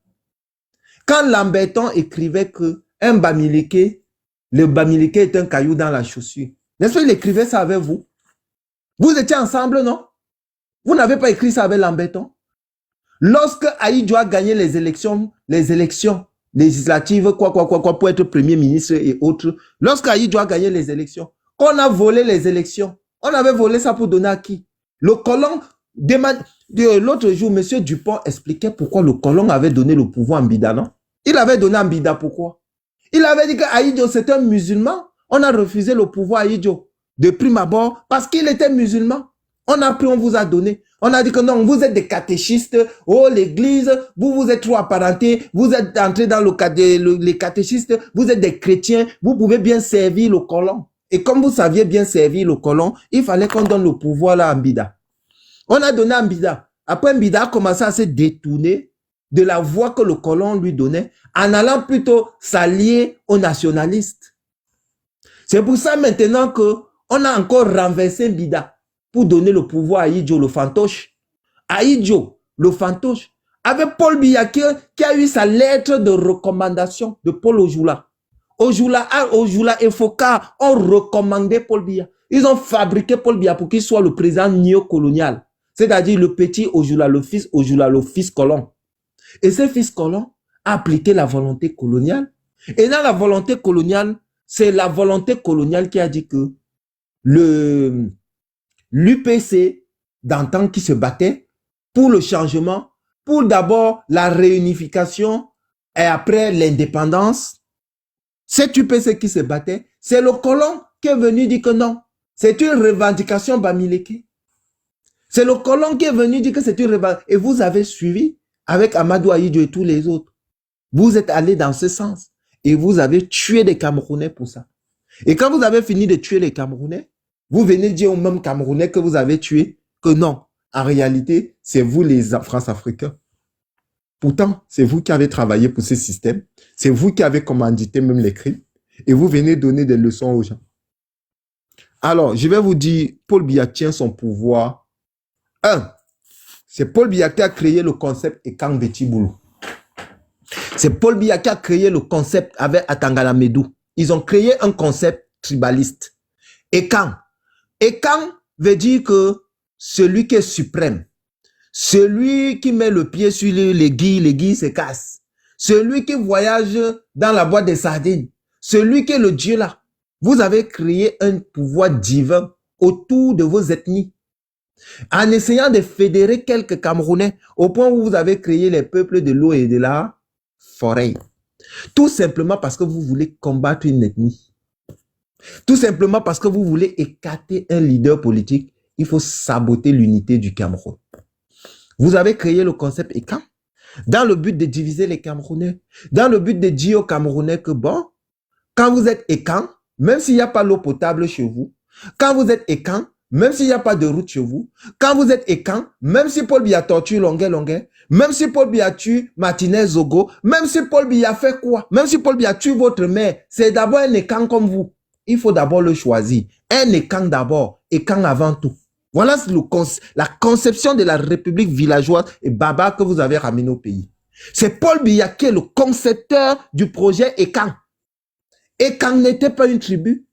Quand Lamberton écrivait que un Bamileke, le Bamileke est un caillou dans la chaussure, n'est-ce pas, il écrivait ça avec vous? Vous étiez ensemble, non? Vous n'avez pas écrit ça avec Lamberton? Lorsque Aïdjo a gagné les élections législatives, pour être premier ministre et autres, lorsque Aïdjo a gagné les élections, qu'on a volé les élections, on avait volé ça pour donner à qui? Le colon, l'autre jour, M. Dupont expliquait pourquoi le colon avait donné le pouvoir à Mbida, non? Il avait donné à Mbida, pourquoi? Il avait dit qu'Aïdjo, c'est un musulman. On a refusé le pouvoir à Aïdjo de prime abord parce qu'il était musulman. On a pris, on vous a donné. On a dit que non, vous êtes des catéchistes. Oh, l'église, vous êtes trop apparentés. Vous êtes entrés dans les catéchistes. Vous êtes des chrétiens. Vous pouvez bien servir le colon. Et comme vous saviez bien servir le colon, il fallait qu'on donne le pouvoir là à Mbida. On a donné à Mbida. Après, Mbida a commencé à se détourner de la voix que le colon lui donnait en allant plutôt s'allier aux nationalistes. C'est pour ça maintenant qu'on a encore renversé Mbida pour donner le pouvoir à Aïdjo, le fantoche. Aïdjo, le fantoche, avec Paul Biya qui a eu sa lettre de recommandation de Paul Ojoula. Ojoula et Foka ont recommandé Paul Biya. Ils ont fabriqué Paul Biya pour qu'il soit le président néocolonial. C'est-à-dire le petit Ojoula, le fils colon. Et ce fils colon a appliqué la volonté coloniale. Et dans la volonté coloniale, c'est la volonté coloniale qui a dit que l'UPC d'antan qui se battait pour le changement, pour d'abord la réunification et après l'indépendance, cet UPC qui se battait, c'est le colon qui est venu dire que non, c'est une revendication Bamileke. C'est le colon qui est venu dire que c'est une revendication. Et vous avez suivi avec Amadou Aïdjo et tous les autres. Vous êtes allés dans ce sens et vous avez tué des Camerounais pour ça. Et quand vous avez fini de tuer les Camerounais, vous venez dire aux mêmes Camerounais que vous avez tué que non, en réalité, c'est vous les France-Africains. Pourtant, c'est vous qui avez travaillé pour ce système. C'est vous qui avez commandité même les crimes. Et vous venez donner des leçons aux gens. Alors, je vais vous dire, Paul Biya tient son pouvoir. C'est Paul Biya qui a créé le concept Ekang Betiboulou. C'est Paul Biya qui a créé le concept avec Atangana Medou. Ils ont créé un concept tribaliste. Ekang. Ekang veut dire que celui qui est suprême, celui qui met le pied sur les guilles se cassent. Celui qui voyage dans la boîte des sardines, celui qui est le Dieu là. Vous avez créé un pouvoir divin autour de vos ethnies. En essayant de fédérer quelques Camerounais au point où vous avez créé les peuples de l'eau et de la forêt. Tout simplement parce que vous voulez combattre une ethnie. Tout simplement parce que vous voulez écarter un leader politique. Il faut saboter l'unité du Cameroun. Vous avez créé le concept ECAM dans le but de diviser les Camerounais. Dans le but de dire aux Camerounais que bon, quand vous êtes ECAM, même s'il n'y a pas l'eau potable chez vous, quand vous êtes ECAM, même s'il n'y a pas de route chez vous, quand vous êtes ECAM, même si Paul Biya torture Longuet, même si Paul Biya tue Martinez Zogo, même si Paul Biya fait quoi, même si Paul Biya tue votre mère, c'est d'abord un ECAM comme vous. Il faut d'abord le choisir. Un ECAM d'abord, ECAM avant tout. Voilà la conception de la République villageoise et baba que vous avez ramené au pays. C'est Paul Biya qui est le concepteur du projet ECAM. ECAM n'était pas une tribu.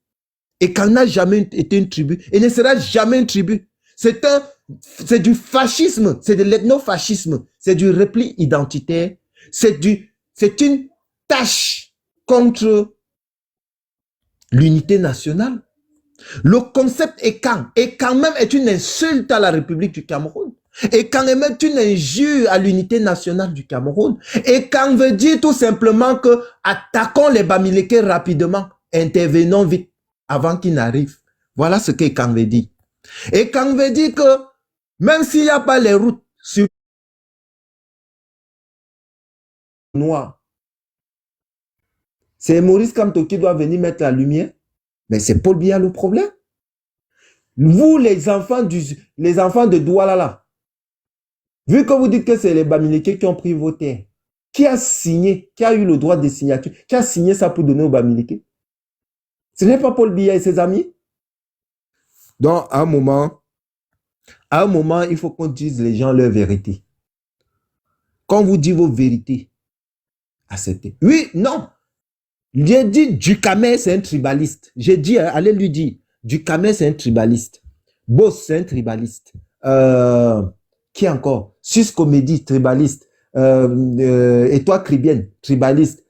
ECAM n'a jamais été une tribu et ne sera jamais une tribu. C'est du fascisme, c'est de l'ethnofascisme, c'est du repli identitaire, c'est une tâche contre l'unité nationale. Le concept ECAM même est une insulte à la République du Cameroun. ECAM est même une injure à l'unité nationale du Cameroun. ECAM veut dire tout simplement que attaquons les Bamileke rapidement, intervenons vite avant qu'ils n'arrivent. Voilà ce qu'ECAM veut dire. ECAM veut dire que même s'il n'y a pas les routes sur noir, c'est Maurice Kamto qui doit venir mettre la lumière. Mais c'est Paul Biya le problème. Vous, les enfants de Douala, là, vu que vous dites que c'est les Bamileke qui ont pris vos terres, qui a signé, qui a eu le droit de signature, qui a signé ça pour donner aux Bamileke? Ce n'est pas Paul Biya et ses amis? Donc, à un moment, il faut qu'on dise les gens leur vérité. Quand vous dites vos vérités, acceptez. Oui, non. J'ai dit Ducamel, c'est un tribaliste. J'ai dit, allez lui dire, Ducamel, c'est un tribaliste. Boss, c'est un tribaliste. Qui encore? Sus Comédie, tribaliste. Et toi, Cribienne, tribaliste.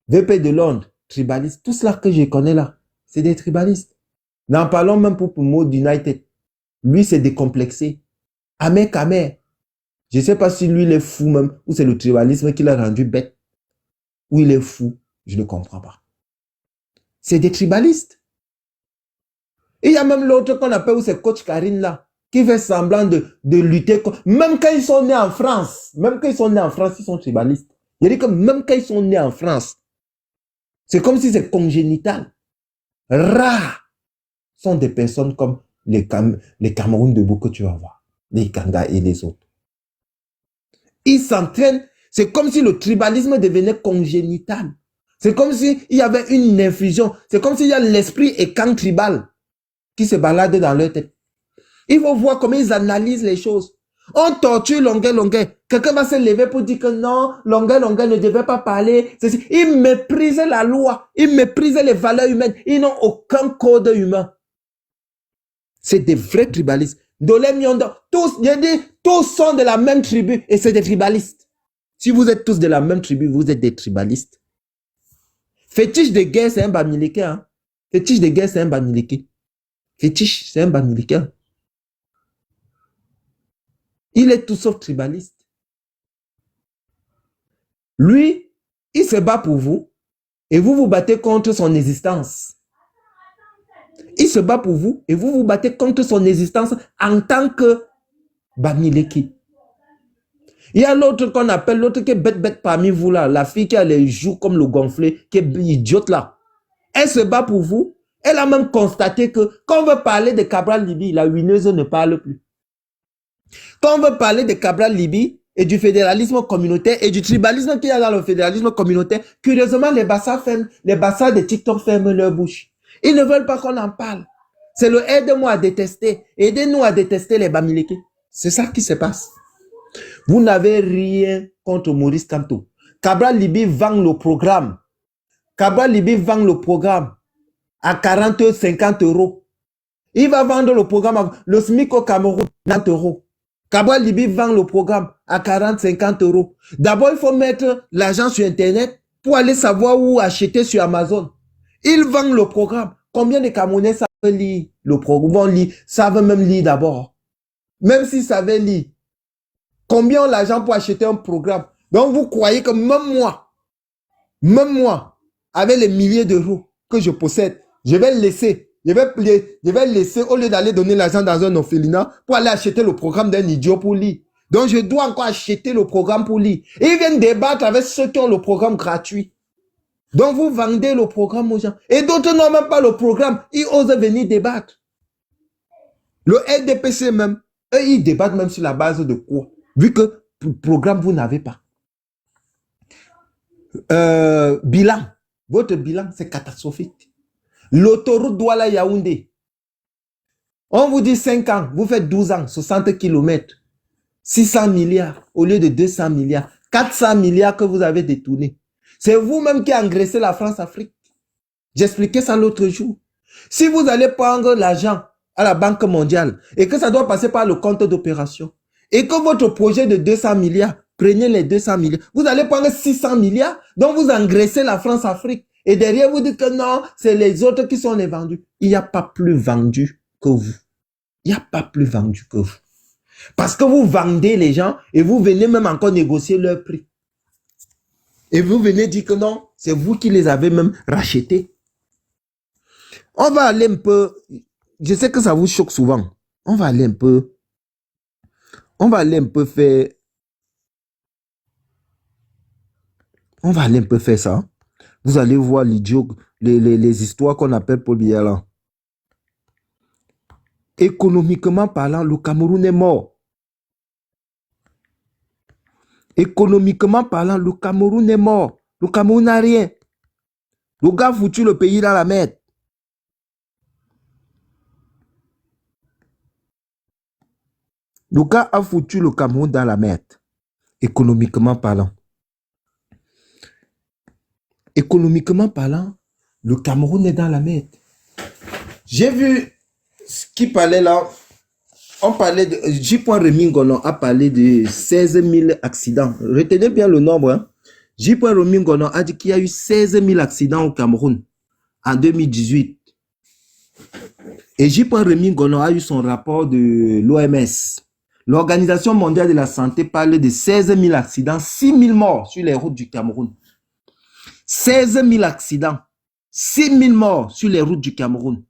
VP de Londres, tribaliste. Tout cela que je connais là, c'est des tribalistes. N'en parlons même pour Mode United. Lui, c'est décomplexé. Amer Kamer. Je ne sais pas si lui, il est fou même, ou c'est le tribalisme qui l'a rendu bête. Ou il est fou. Je ne comprends pas. C'est des tribalistes. Et il y a même l'autre qu'on appelle, où c'est coach Karine là, qui fait semblant de lutter. Même quand ils sont nés en France, ils sont tribalistes. Il dit que même quand ils sont nés en France, c'est comme si c'est congénital. Rares sont des personnes comme les Cameroun debout que tu vas voir, les Kanga et les autres. Ils s'entraînent, c'est comme si le tribalisme devenait congénital. C'est comme s'il y avait une infusion, c'est comme s'il y a l'esprit écan tribal qui se balade dans leur tête. Il faut voir comment ils analysent les choses. On torture Longuet. Quelqu'un va se lever pour dire que non, Longuet ne devait pas parler. Ils méprisent la loi. Ils méprisent les valeurs humaines. Ils n'ont aucun code humain. C'est des vrais tribalistes. Dolé Miondo, tous sont de la même tribu et c'est des tribalistes. Si vous êtes tous de la même tribu, vous êtes des tribalistes. Fétiche de guerre, c'est un bamileke. Hein? Fétiche de guerre, c'est un bamileke. Fétiche, c'est un bamileke. Il est tout sauf tribaliste. Lui, il se bat pour vous et vous vous battez contre son existence. Il se bat pour vous et vous vous battez contre son existence en tant que Bamileki. Il y a l'autre qu'on appelle, l'autre qui est bête parmi vous là, la fille qui a les joues comme le gonflé, qui est idiote là. Elle se bat pour vous. Elle a même constaté que quand on veut parler de Cabral Libi, la wineuse ne parle plus. Quand on veut parler de Cabral Libi et du fédéralisme communautaire et du tribalisme qu'il y a dans le fédéralisme communautaire, curieusement, les bassins de TikTok ferment leur bouche. Ils ne veulent pas qu'on en parle. C'est le aide-moi à détester. Aidez-nous à détester les Bamileke. C'est ça qui se passe. Vous n'avez rien contre Maurice Kamto. Cabral Libi vend le programme. Cabral Libi vend le programme à 40, 50 euros. Il va vendre le programme, le SMIC au Cameroun, 90 euros. Cabral Libi vend le programme à 40, 50 euros. D'abord, il faut mettre l'argent sur Internet pour aller savoir où acheter sur Amazon. Il vend le programme. Combien de Camerounais savent lire le programme? Savent même lire d'abord. Même s'ils savaient lire. Combien ont l'argent pour acheter un programme? Donc, vous croyez que même moi, avec les milliers d'euros que je possède, je vais laisser, au lieu d'aller donner l'argent dans un orphelinat, pour aller acheter le programme d'un idiot pour lire. Donc, je dois encore acheter le programme pour lire. Et ils viennent débattre avec ceux qui ont le programme gratuit. Donc, vous vendez le programme aux gens. Et d'autres n'ont même pas le programme. Ils osent venir débattre. Le LDPC même, eux, ils débattent même sur la base de quoi? Vu que le programme, vous n'avez pas. Bilan. Votre bilan, c'est catastrophique. L'autoroute Douala-Yaoundé. On vous dit 5 ans, vous faites 12 ans, 60 km. 600 milliards au lieu de 200 milliards. 400 milliards que vous avez détournés. C'est vous-même qui engraissez la France-Afrique. J'expliquais ça l'autre jour. Si vous allez prendre l'argent à la Banque mondiale et que ça doit passer par le compte d'opération et que votre projet de 200 milliards, prenez les 200 milliards, vous allez prendre 600 milliards, donc vous engraissez la France-Afrique. Et derrière, vous dites que non, c'est les autres qui sont les vendus. Il n'y a pas plus vendu que vous. Il n'y a pas plus vendu que vous. Parce que vous vendez les gens et vous venez même encore négocier leur prix. Et vous venez dire que non, c'est vous qui les avez même rachetés. On va aller un peu, je sais que ça vous choque souvent. On va aller un peu faire, ça. Vous allez voir l'idiot, les histoires qu'on appelle Paul Biya là. Économiquement parlant, le Cameroun est mort. Économiquement parlant, le Cameroun est mort. Le Cameroun n'a rien. Le gars a foutu le pays dans la merde. Le gars a foutu le Cameroun dans la merde. Économiquement parlant. Économiquement parlant, le Cameroun est dans la merde. J'ai vu ce qui parlait là. On parlait de... J. Rémy Ngonon a parlé de 16 000 accidents. Retenez bien le nombre. Hein. J. Rémy Ngonon a dit qu'il y a eu 16 000 accidents au Cameroun en 2018. Et J. Rémy Ngonon a eu son rapport de l'OMS. L'Organisation mondiale de la santé parle de 16 000 accidents, 6 000 morts sur les routes du Cameroun. 16 000 accidents, 6 000 morts sur les routes du Cameroun.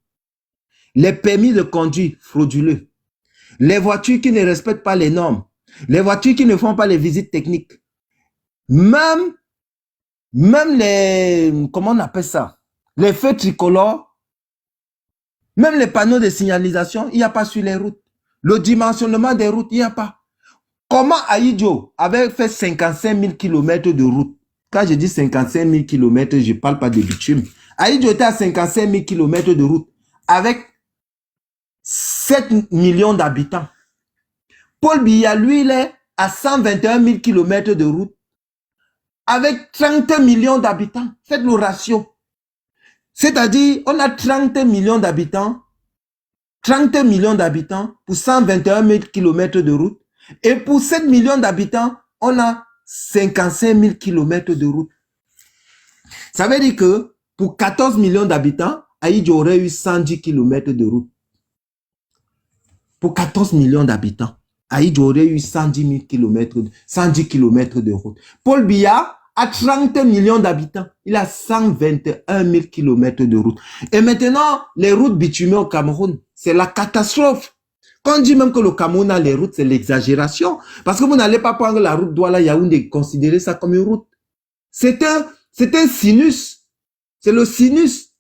Les permis de conduire frauduleux. Les voitures qui ne respectent pas les normes. Les voitures qui ne font pas les visites techniques. Même les, comment on appelle ça? Les feux tricolores. Même les panneaux de signalisation, il n'y a pas sur les routes. Le dimensionnement des routes, il n'y a pas. Comment Ahidjo avait fait 55 000 km de route? Quand je dis 55 000 km, je ne parle pas de bitume. Ahidjo était à 55 000 km de route avec 7 millions d'habitants. Paul Biya, lui, il est à 121 000 km de route avec 30 millions d'habitants. Faites le ratio. C'est-à-dire, on a 30 millions d'habitants, 30 millions d'habitants pour 121 000 km de route. Et pour 7 millions d'habitants, on a 55 000 km de route. Ça veut dire que pour 14 millions d'habitants, Ahidjo aurait eu 110 km de route. Pour 14 millions d'habitants, Ahidjo aurait eu 110 000 km, 110 km de route. Paul Biya a 30 millions d'habitants. Il a 121 000 km de route. Et maintenant, les routes bitumées au Cameroun, c'est la catastrophe. Quand on dit même que le Cameroun a les routes, c'est l'exagération. Parce que vous n'allez pas prendre la route Douala-Yaoundé et considérer ça comme une route. C'est un sinus. C'est le sinus.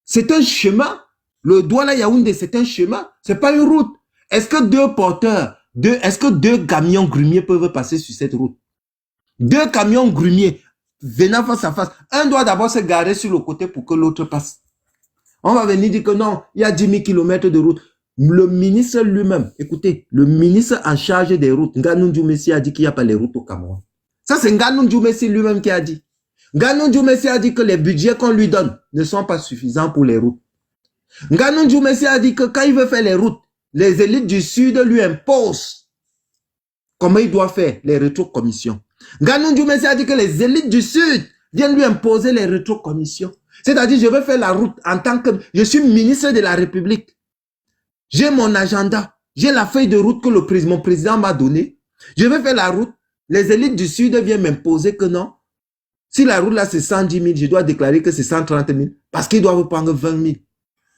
C'est un chemin. Le Douala-Yaoundé, c'est un chemin. C'est pas une route. Est-ce que est-ce que deux camions grumiers peuvent passer sur cette route? Deux camions grumiers venant face à face. Un doit d'abord se garer sur le côté pour que l'autre passe. On va venir dire que non, il y a 10 000 km de route. Le ministre lui-même, écoutez, le ministre en charge des routes, Nganou Djoumessi a dit qu'il n'y a pas les routes au Cameroun. Ça, c'est Nganou Djoumessi lui-même qui a dit. Nganou Djoumessi a dit que les budgets qu'on lui donne ne sont pas suffisants pour les routes. Nganou Djoumessi a dit que quand il veut faire les routes, les élites du Sud lui imposent comment il doit faire les rétrocommissions. Nganou Djoumessi a dit que les élites du Sud viennent lui imposer les rétrocommissions. C'est-à-dire, je veux faire la route en tant que... Je suis ministre de la République. J'ai mon agenda. J'ai la feuille de route que mon président m'a donnée. Je vais faire la route. Les élites du Sud viennent m'imposer que non. Si la route là c'est 110 000, je dois déclarer que c'est 130 000. Parce qu'ils doivent prendre 20 000.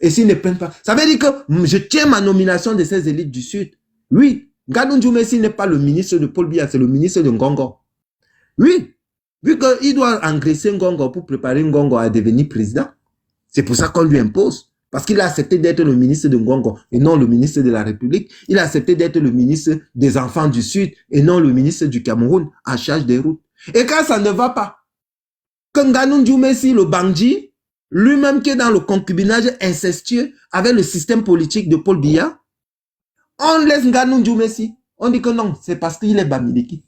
Et s'ils ne prennent pas, ça veut dire que je tiens ma nomination de ces élites du Sud. Oui, Nganou Djoumessi n'est pas le ministre de Paul Biya, c'est le ministre de Ngongo. Oui, vu qu'il doit engraisser Ngongo pour préparer Ngongo à devenir président. C'est pour ça qu'on lui impose. Parce qu'il a accepté d'être le ministre de Ngongo et non le ministre de la République. Il a accepté d'être le ministre des enfants du Sud et non le ministre du Cameroun en charge des routes. Et quand ça ne va pas, que Nganou Djoumessi, le bandit, lui-même qui est dans le concubinage incestueux avec le système politique de Paul Biya, on laisse Nganou Djoumessi. On dit que non, c'est parce qu'il est Bamileke.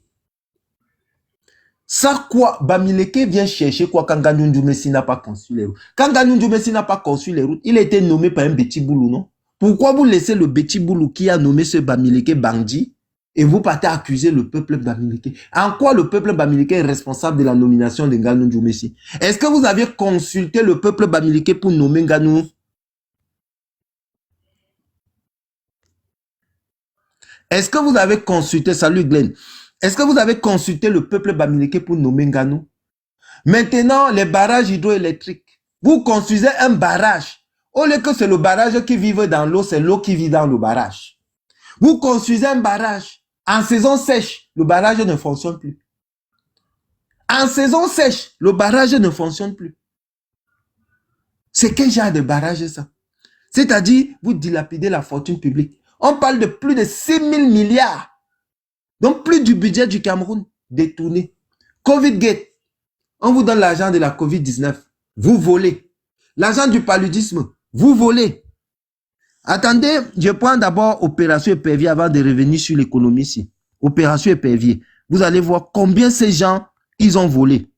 Ça quoi, Bamileke vient chercher quoi quand Nganou Djoumessi n'a pas conçu les routes. Quand Nganou Djoumessi n'a pas conçu les routes, il a été nommé par un Béti Boulou, non? Pourquoi vous laissez le Béti Boulou qui a nommé ce Bamileke bandit et vous partez accuser le peuple Bamileke? En quoi le peuple Bamileke est responsable de la nomination de Nganou Djoumessi? Est-ce que vous avez consulté le peuple Bamileke pour nommer Nganou? Est-ce que vous avez consulté, salut Glenn, est-ce que vous avez consulté le peuple Bamileke pour nommer Nganou? Maintenant, les barrages hydroélectriques, vous construisez un barrage. Au lieu que c'est le barrage qui vive dans l'eau, c'est l'eau qui vit dans le barrage. Vous construisez un barrage. En saison sèche, le barrage ne fonctionne plus. En saison sèche, le barrage ne fonctionne plus. C'est quel genre de barrage ça? C'est-à-dire, vous dilapidez la fortune publique. On parle de plus de 6 000 milliards. Donc, plus du budget du Cameroun détourné. Covid Gate. On vous donne l'argent de la Covid-19. Vous volez. L'argent du paludisme. Vous volez. Attendez, je prends d'abord Opération Épervier avant de revenir sur l'économie ici. Opération Épervier. Vous allez voir combien ces gens, ils ont volé.